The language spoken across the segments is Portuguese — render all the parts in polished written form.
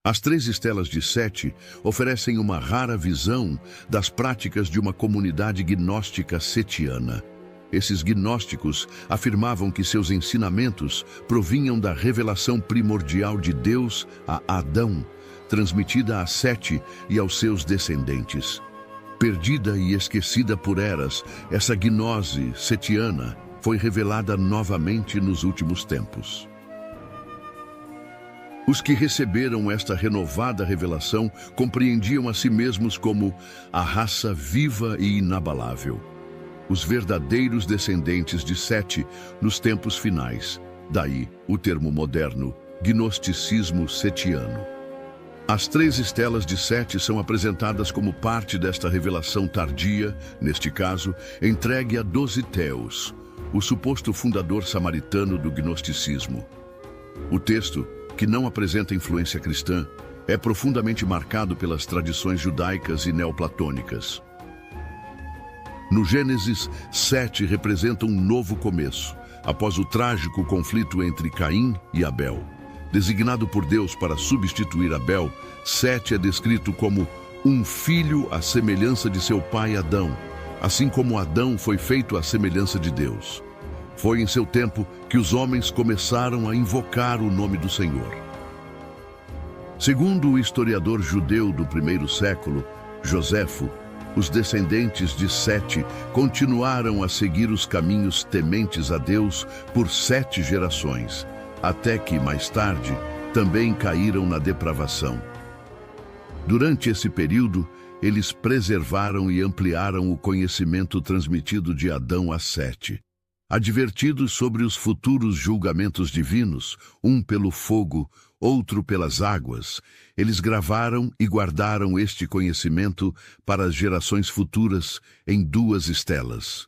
As três estelas de Sete oferecem uma rara visão das práticas de uma comunidade gnóstica setiana. Esses gnósticos afirmavam que seus ensinamentos provinham da revelação primordial de Deus a Adão, transmitida a Sete e aos seus descendentes. Perdida e esquecida por eras, essa gnose setiana foi revelada novamente nos últimos tempos. Os que receberam esta renovada revelação compreendiam a si mesmos como a raça viva e inabalável, os verdadeiros descendentes de Sete nos tempos finais. Daí o termo moderno, gnosticismo setiano. As três estelas de Sete são apresentadas como parte desta revelação tardia, neste caso, entregue a Dositeus, o suposto fundador samaritano do gnosticismo. O texto, que não apresenta influência cristã, é profundamente marcado pelas tradições judaicas e neoplatônicas. No Gênesis, Sete representa um novo começo, após o trágico conflito entre Caim e Abel. Designado por Deus para substituir Abel, Sete é descrito como um filho à semelhança de seu pai Adão, assim como Adão foi feito à semelhança de Deus. Foi em seu tempo que os homens começaram a invocar o nome do Senhor. Segundo o historiador judeu do primeiro século, Joséfo, os descendentes de Sete continuaram a seguir os caminhos tementes a Deus por 7 gerações, até que, mais tarde, também caíram na depravação. Durante esse período, eles preservaram e ampliaram o conhecimento transmitido de Adão a Sete. Advertidos sobre os futuros julgamentos divinos, um pelo fogo, outro pelas águas, eles gravaram e guardaram este conhecimento para as gerações futuras em 2 estelas.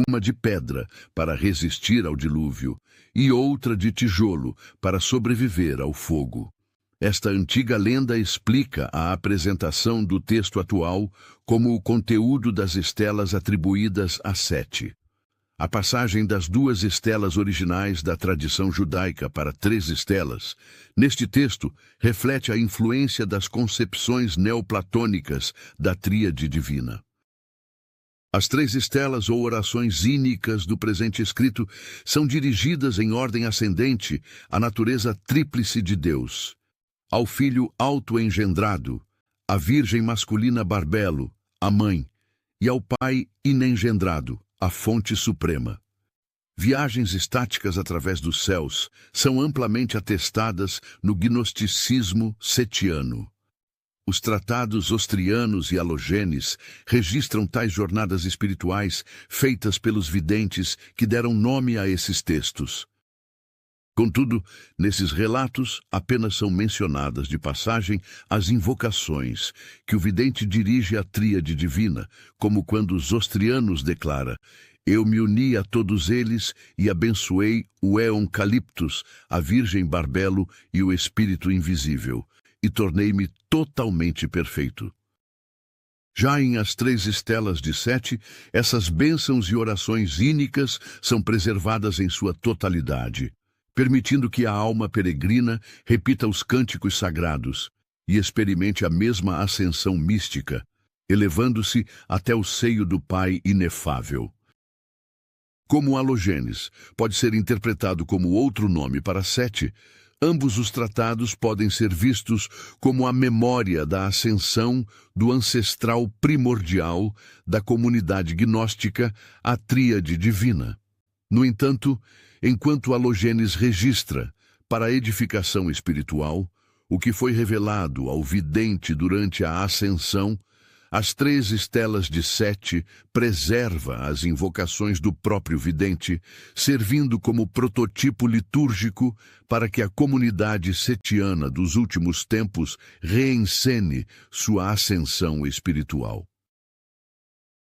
Uma de pedra para resistir ao dilúvio e outra de tijolo para sobreviver ao fogo. Esta antiga lenda explica a apresentação do texto atual como o conteúdo das estelas atribuídas a Sete. A passagem das 2 estelas originais da tradição judaica para 3 estelas, neste texto, reflete a influência das concepções neoplatônicas da tríade divina. As 3 estelas ou orações ínicas do presente escrito são dirigidas em ordem ascendente à natureza tríplice de Deus, ao Filho autoengendrado, à Virgem masculina Barbelo, a Mãe, e ao Pai inengendrado, a fonte suprema. Viagens estáticas através dos céus são amplamente atestadas no gnosticismo setiano. Os tratados ostrianos e halogênes registram tais jornadas espirituais feitas pelos videntes que deram nome a esses textos. Contudo, nesses relatos apenas são mencionadas de passagem as invocações que o vidente dirige à tríade divina, como quando os ostrianos declara: "Eu me uni a todos eles e abençoei o Éon Caliptus, a Virgem Barbelo e o Espírito Invisível, e tornei-me totalmente perfeito." Já em As Três Estelas de Sete, essas bênçãos e orações ínicas são preservadas em sua totalidade, permitindo que a alma peregrina repita os cânticos sagrados e experimente a mesma ascensão mística, elevando-se até o seio do Pai inefável. Como halogênes pode ser interpretado como outro nome para Sete, ambos os tratados podem ser vistos como a memória da ascensão do ancestral primordial da comunidade gnóstica à tríade divina. No entanto, enquanto Halogênes registra, para a edificação espiritual, o que foi revelado ao vidente durante a ascensão, As Três Estelas de Sete preserva as invocações do próprio vidente, servindo como prototipo litúrgico para que a comunidade setiana dos últimos tempos reencene sua ascensão espiritual.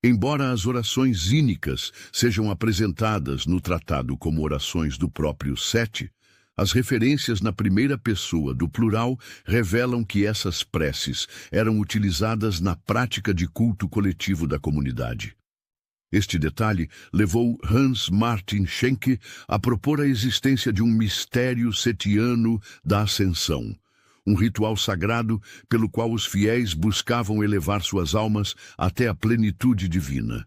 Embora as orações ínicas sejam apresentadas no tratado como orações do próprio Sete, as referências na primeira pessoa do plural revelam que essas preces eram utilizadas na prática de culto coletivo da comunidade. Este detalhe levou Hans Martin Schenck a propor a existência de um mistério setiano da ascensão, um ritual sagrado pelo qual os fiéis buscavam elevar suas almas até a plenitude divina.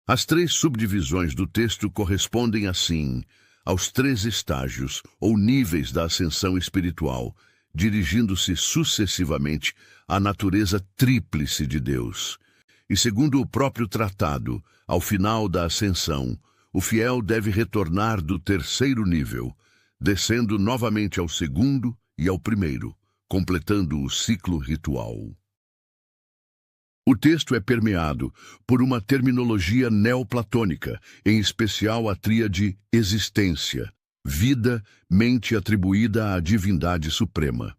As 3 subdivisões do texto correspondem, assim, aos 3 estágios ou níveis da ascensão espiritual, dirigindo-se sucessivamente à natureza tríplice de Deus. E segundo o próprio tratado, ao final da ascensão, o fiel deve retornar do 3º nível, descendo novamente ao 2º e ao 1º, completando o ciclo ritual. O texto é permeado por uma terminologia neoplatônica, em especial a tríade existência, vida, mente atribuída à divindade suprema.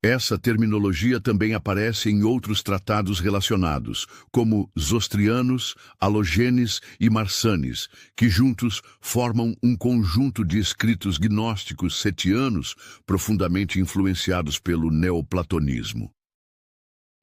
Essa terminologia também aparece em outros tratados relacionados, como Zostrianos, Alogênes e Marsanes, que juntos formam um conjunto de escritos gnósticos setianos profundamente influenciados pelo neoplatonismo.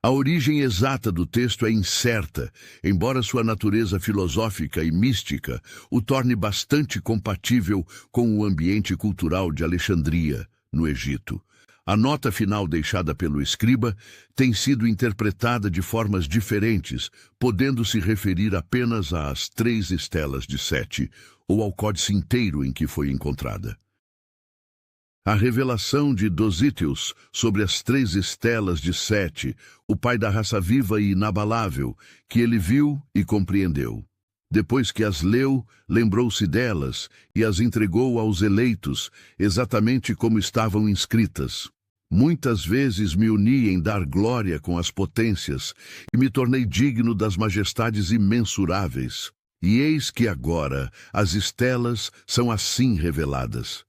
A origem exata do texto é incerta, embora sua natureza filosófica e mística o torne bastante compatível com o ambiente cultural de Alexandria, no Egito. A nota final deixada pelo escriba tem sido interpretada de formas diferentes, podendo se referir apenas às 3 estelas de Sete, ou ao códice inteiro em que foi encontrada. A revelação de Dosíteos sobre as 3 estelas de Sete, o pai da raça viva e inabalável, que ele viu e compreendeu. Depois que as leu, lembrou-se delas e as entregou aos eleitos, exatamente como estavam inscritas. Muitas vezes me uni em dar glória com as potências e me tornei digno das majestades imensuráveis. E eis que agora as estelas são assim reveladas.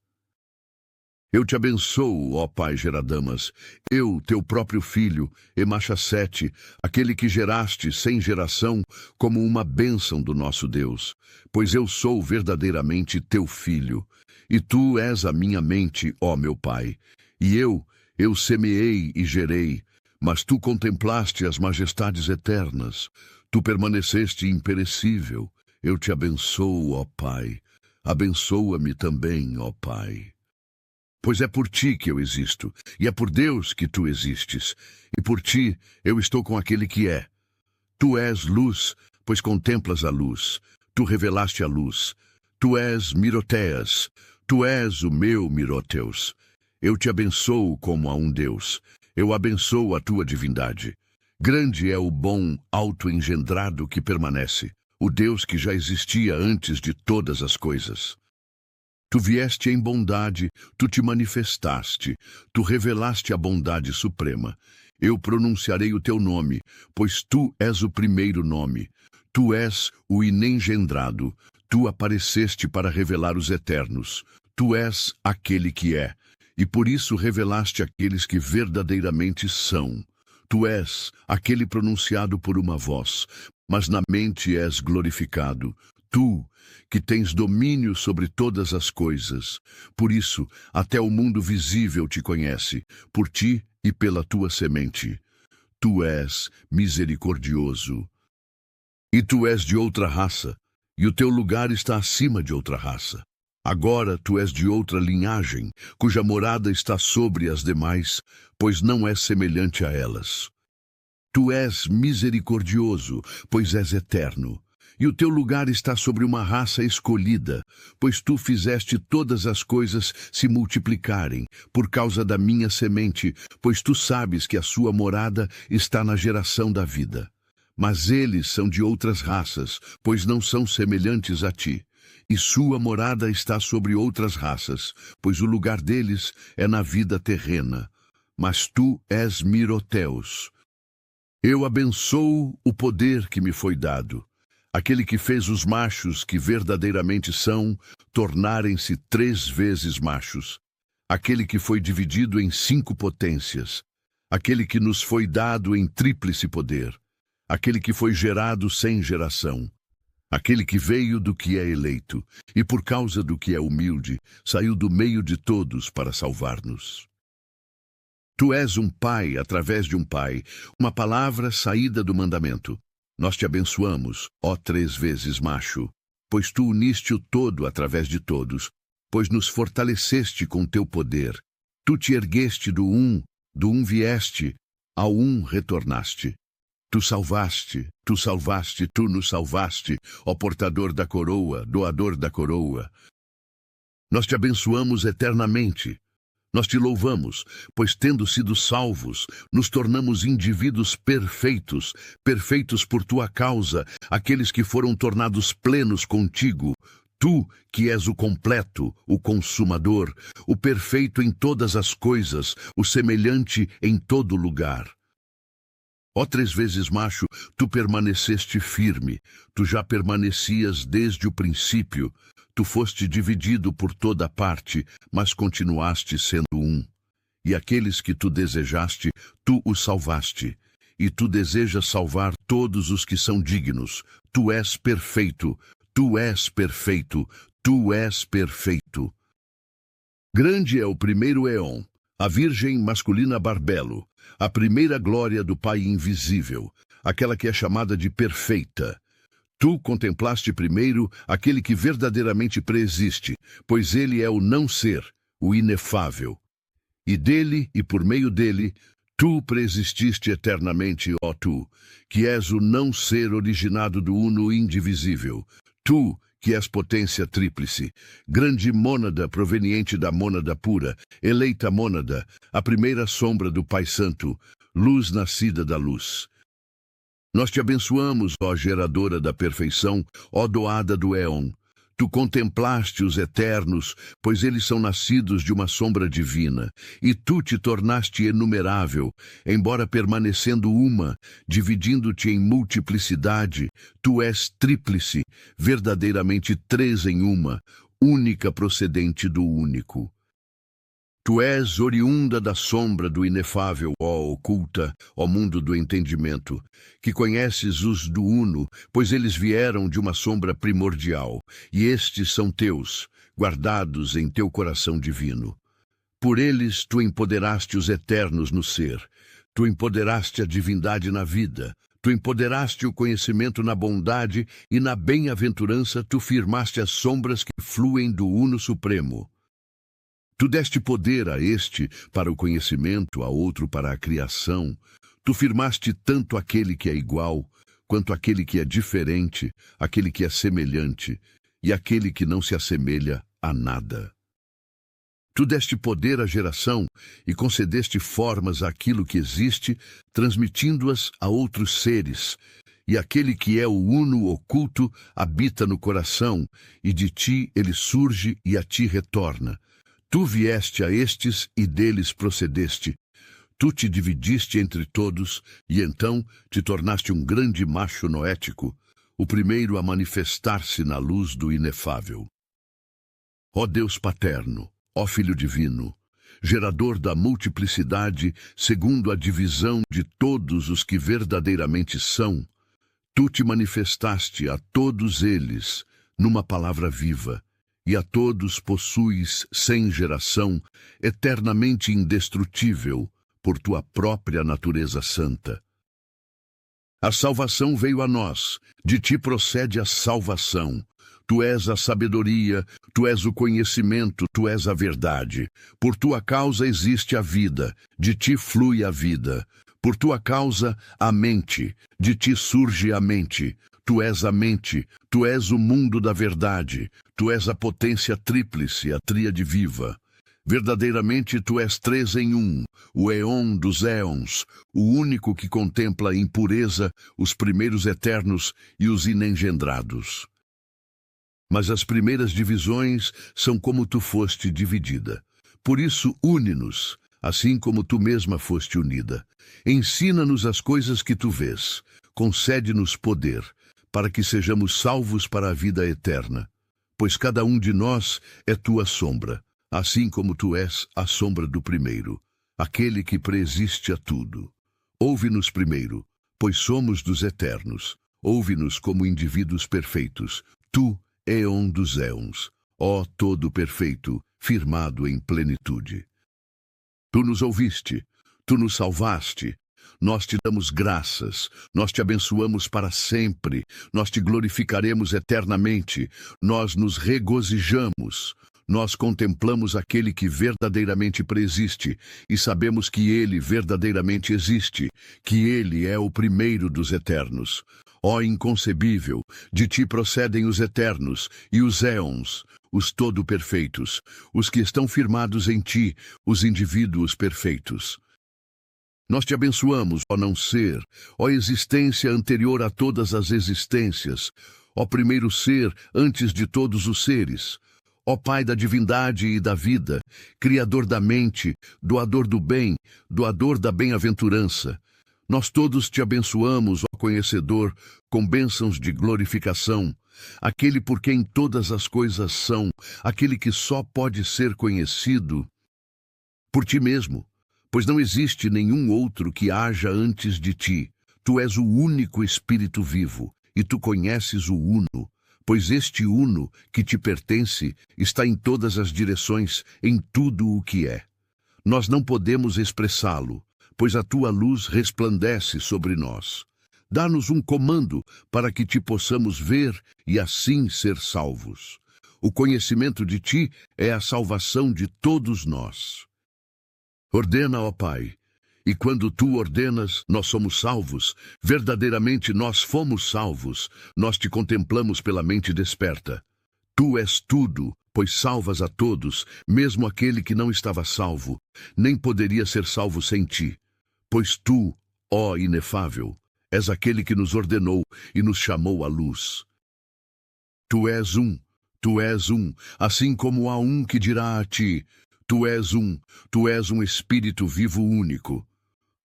Eu te abençoo, ó Pai Geradamas, eu, teu próprio filho, Emachacete, aquele que geraste sem geração, como uma bênção do nosso Deus, pois eu sou verdadeiramente teu filho, e tu és a minha mente, ó meu Pai. E eu semeei e gerei, mas tu contemplaste as majestades eternas, tu permaneceste imperecível. Eu te abençoo, ó Pai, abençoa-me também, ó Pai. Pois é por ti que eu existo, e é por Deus que tu existes, e por ti eu estou com aquele que é. Tu és luz, pois contemplas a luz, tu revelaste a luz. Tu és Miroteas, tu és o meu Miroteus. Eu te abençoo como a um Deus, eu abençoo a tua divindade. Grande é o bom autoengendrado que permanece, o Deus que já existia antes de todas as coisas. Tu vieste em bondade, tu te manifestaste, tu revelaste a bondade suprema. Eu pronunciarei o teu nome, pois tu és o primeiro nome. Tu és o inengendrado, tu apareceste para revelar os eternos. Tu és aquele que é, e por isso revelaste aqueles que verdadeiramente são. Tu és aquele pronunciado por uma voz, mas na mente és glorificado. Tu, que tens domínio sobre todas as coisas. Por isso, até o mundo visível te conhece, por ti e pela tua semente. Tu és misericordioso. E tu és de outra raça, e o teu lugar está acima de outra raça. Agora tu és de outra linhagem, cuja morada está sobre as demais, pois não és semelhante a elas. Tu és misericordioso, pois és eterno. E o teu lugar está sobre uma raça escolhida, pois tu fizeste todas as coisas se multiplicarem, por causa da minha semente, pois tu sabes que a sua morada está na geração da vida. Mas eles são de outras raças, pois não são semelhantes a ti. E sua morada está sobre outras raças, pois o lugar deles é na vida terrena. Mas tu és Miroteus. Eu abençoo o poder que me foi dado. Aquele que fez os machos que verdadeiramente são, tornarem-se 3 vezes machos. Aquele que foi dividido em 5 potências. Aquele que nos foi dado em tríplice poder. Aquele que foi gerado sem geração. Aquele que veio do que é eleito, e por causa do que é humilde, saiu do meio de todos para salvar-nos. Tu és um pai através de um pai, uma palavra saída do mandamento. Nós te abençoamos, ó 3 vezes macho, pois tu uniste o todo através de todos, pois nos fortaleceste com teu poder. Tu te ergueste do um vieste, ao um retornaste. Tu salvaste, tu nos salvaste, ó portador da coroa, doador da coroa. Nós te abençoamos eternamente. Nós te louvamos, pois tendo sido salvos, nos tornamos indivíduos perfeitos, perfeitos por tua causa, aqueles que foram tornados plenos contigo. Tu, que és o completo, o consumador, o perfeito em todas as coisas, o semelhante em todo lugar. Ó 3 vezes macho, tu permaneceste firme, tu já permanecias desde o princípio, tu foste dividido por toda parte, mas continuaste sendo um. E aqueles que tu desejaste, tu os salvaste. E tu desejas salvar todos os que são dignos. Tu és perfeito, tu és perfeito, tu és perfeito. Grande é o primeiro éon, a virgem masculina Barbelo, a primeira glória do Pai invisível, aquela que é chamada de perfeita. Tu contemplaste primeiro aquele que verdadeiramente preexiste, pois ele é o não ser, o inefável. E dele e por meio dele, tu preexististe eternamente, ó tu, que és o não ser originado do uno indivisível. Tu, que és potência tríplice, grande mônada proveniente da mônada pura, eleita mônada, a primeira sombra do Pai Santo, luz nascida da luz. Nós te abençoamos, ó geradora da perfeição, ó doada do éon. Tu contemplaste os eternos, pois eles são nascidos de uma sombra divina, e tu te tornaste inumerável, embora permanecendo uma, dividindo-te em multiplicidade, tu és tríplice, verdadeiramente 3 em uma, única procedente do único. Tu és oriunda da sombra do inefável, ó oculta, ó mundo do entendimento, que conheces os do uno, pois eles vieram de uma sombra primordial, e estes são teus, guardados em teu coração divino. Por eles tu empoderaste os eternos no ser, tu empoderaste a divindade na vida, tu empoderaste o conhecimento na bondade, e na bem-aventurança tu firmaste as sombras que fluem do uno supremo. Tu deste poder a este para o conhecimento, a outro para a criação. Tu firmaste tanto aquele que é igual, quanto aquele que é diferente, aquele que é semelhante, e aquele que não se assemelha a nada. Tu deste poder à geração e concedeste formas àquilo que existe, transmitindo-as a outros seres. E aquele que é o uno oculto habita no coração, e de ti ele surge e a ti retorna. Tu vieste a estes e deles procedeste. Tu te dividiste entre todos e então te tornaste um grande macho noético, o primeiro a manifestar-se na luz do inefável. Ó Deus paterno, ó Filho divino, gerador da multiplicidade segundo a divisão de todos os que verdadeiramente são, tu te manifestaste a todos eles numa palavra viva, e a todos possuis sem geração, eternamente indestrutível, por tua própria natureza santa. A salvação veio a nós, de ti procede a salvação. Tu és a sabedoria, tu és o conhecimento, tu és a verdade. Por tua causa existe a vida, de ti flui a vida. Por tua causa, a mente, de ti surge a mente. Tu és a mente, tu és o mundo da verdade, tu és a potência tríplice, a tríade viva. Verdadeiramente tu és 3 em 1, o éon dos éons, o único que contempla a impureza, os primeiros eternos e os inengendrados. Mas as primeiras divisões são como tu foste dividida. Por isso une-nos, assim como tu mesma foste unida. Ensina-nos as coisas que tu vês, concede-nos poder, para que sejamos salvos para a vida eterna. Pois cada um de nós é tua sombra, assim como tu és a sombra do primeiro, aquele que preexiste a tudo. Ouve-nos primeiro, pois somos dos eternos. Ouve-nos como indivíduos perfeitos, tu, éon dos éons, ó todo perfeito, firmado em plenitude. Tu nos ouviste, tu nos salvaste. Nós te damos graças, nós te abençoamos para sempre, nós te glorificaremos eternamente, nós nos regozijamos, nós contemplamos aquele que verdadeiramente preexiste e sabemos que ele verdadeiramente existe, que ele é o primeiro dos eternos. Ó inconcebível, de ti procedem os eternos e os éons, os todo-perfeitos, os que estão firmados em ti, os indivíduos perfeitos. Nós te abençoamos, ó não ser, ó existência anterior a todas as existências, ó primeiro ser antes de todos os seres, ó Pai da divindade e da vida, Criador da mente, doador do bem, doador da bem-aventurança. Nós todos te abençoamos, ó conhecedor, com bênçãos de glorificação, aquele por quem todas as coisas são, aquele que só pode ser conhecido por ti mesmo, pois não existe nenhum outro que haja antes de ti. Tu és o único Espírito vivo, e tu conheces o Uno, pois este Uno que te pertence está em todas as direções, em tudo o que é. Nós não podemos expressá-lo, pois a tua luz resplandece sobre nós. Dá-nos um comando para que te possamos ver e assim ser salvos. O conhecimento de ti é a salvação de todos nós. Ordena, ó Pai, e quando tu ordenas, nós somos salvos. Verdadeiramente nós fomos salvos. Nós te contemplamos pela mente desperta. Tu és tudo, pois salvas a todos, mesmo aquele que não estava salvo, nem poderia ser salvo sem ti. Pois tu, ó inefável, és aquele que nos ordenou e nos chamou à luz. Tu és um, assim como há um que dirá a ti, tu és um Espírito vivo único.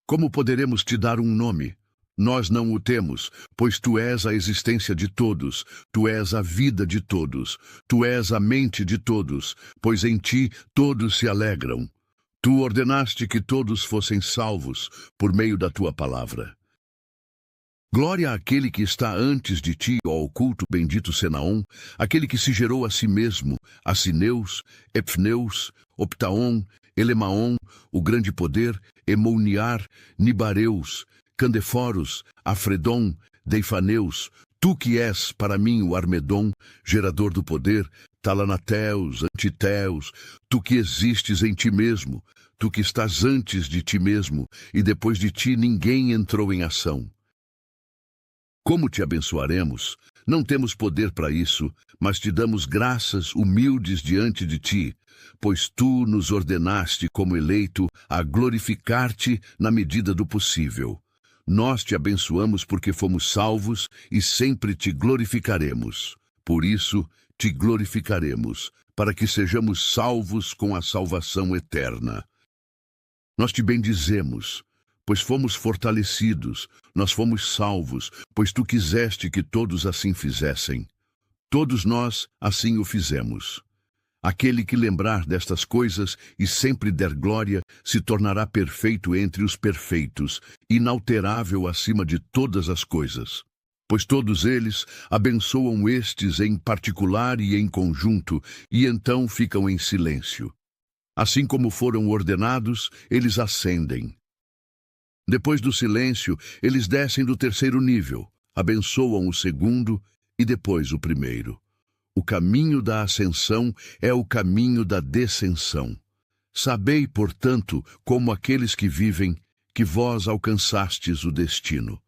Como poderemos te dar um nome? Nós não o temos, pois tu és a existência de todos, tu és a vida de todos, tu és a mente de todos, pois em ti todos se alegram. Tu ordenaste que todos fossem salvos por meio da tua palavra. Glória àquele que está antes de ti, ó oculto bendito Senaon, aquele que se gerou a si mesmo, a Sineus, Epneus, Optaon, Elemaon, o grande poder, Emouniar, Nibareus, Candeforos, Afredon, Deifaneus, tu que és para mim o Armedon, gerador do poder, Talanateus, Antiteus, tu que existes em ti mesmo, tu que estás antes de ti mesmo, e depois de ti ninguém entrou em ação. Como te abençoaremos? Não temos poder para isso, mas te damos graças humildes diante de ti, pois tu nos ordenaste como eleito a glorificar-te na medida do possível. Nós te abençoamos porque fomos salvos e sempre te glorificaremos. Por isso, te glorificaremos, para que sejamos salvos com a salvação eterna. Nós te bendizemos, pois fomos fortalecidos, nós fomos salvos, pois tu quiseste que todos assim fizessem. Todos nós assim o fizemos. Aquele que lembrar destas coisas e sempre der glória, se tornará perfeito entre os perfeitos, inalterável acima de todas as coisas. Pois todos eles abençoam estes em particular e em conjunto, e então ficam em silêncio. Assim como foram ordenados, eles ascendem. Depois do silêncio, eles descem do terceiro nível, abençoam o segundo e depois o primeiro. O caminho da ascensão é o caminho da descensão. Sabei, portanto, como aqueles que vivem, que vós alcançastes o destino,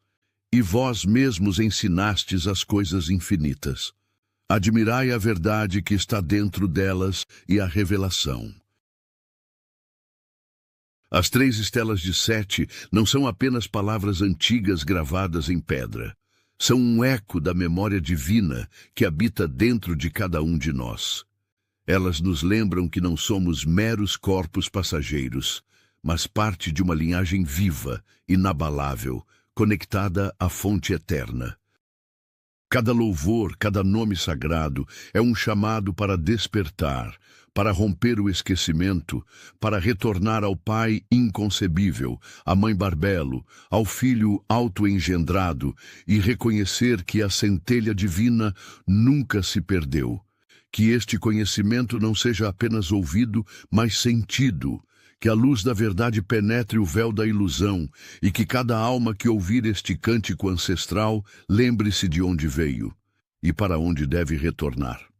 e vós mesmos ensinastes as coisas infinitas. Admirai a verdade que está dentro delas e a revelação. As 3 estelas de Sete não são apenas palavras antigas gravadas em pedra. São um eco da memória divina que habita dentro de cada um de nós. Elas nos lembram que não somos meros corpos passageiros, mas parte de uma linhagem viva, inabalável, conectada à fonte eterna. Cada louvor, cada nome sagrado é um chamado para despertar, para romper o esquecimento, para retornar ao Pai inconcebível, à Mãe Barbelo, ao Filho autoengendrado e reconhecer que a centelha divina nunca se perdeu. Que este conhecimento não seja apenas ouvido, mas sentido. Que a luz da verdade penetre o véu da ilusão e que cada alma que ouvir este cântico ancestral lembre-se de onde veio e para onde deve retornar.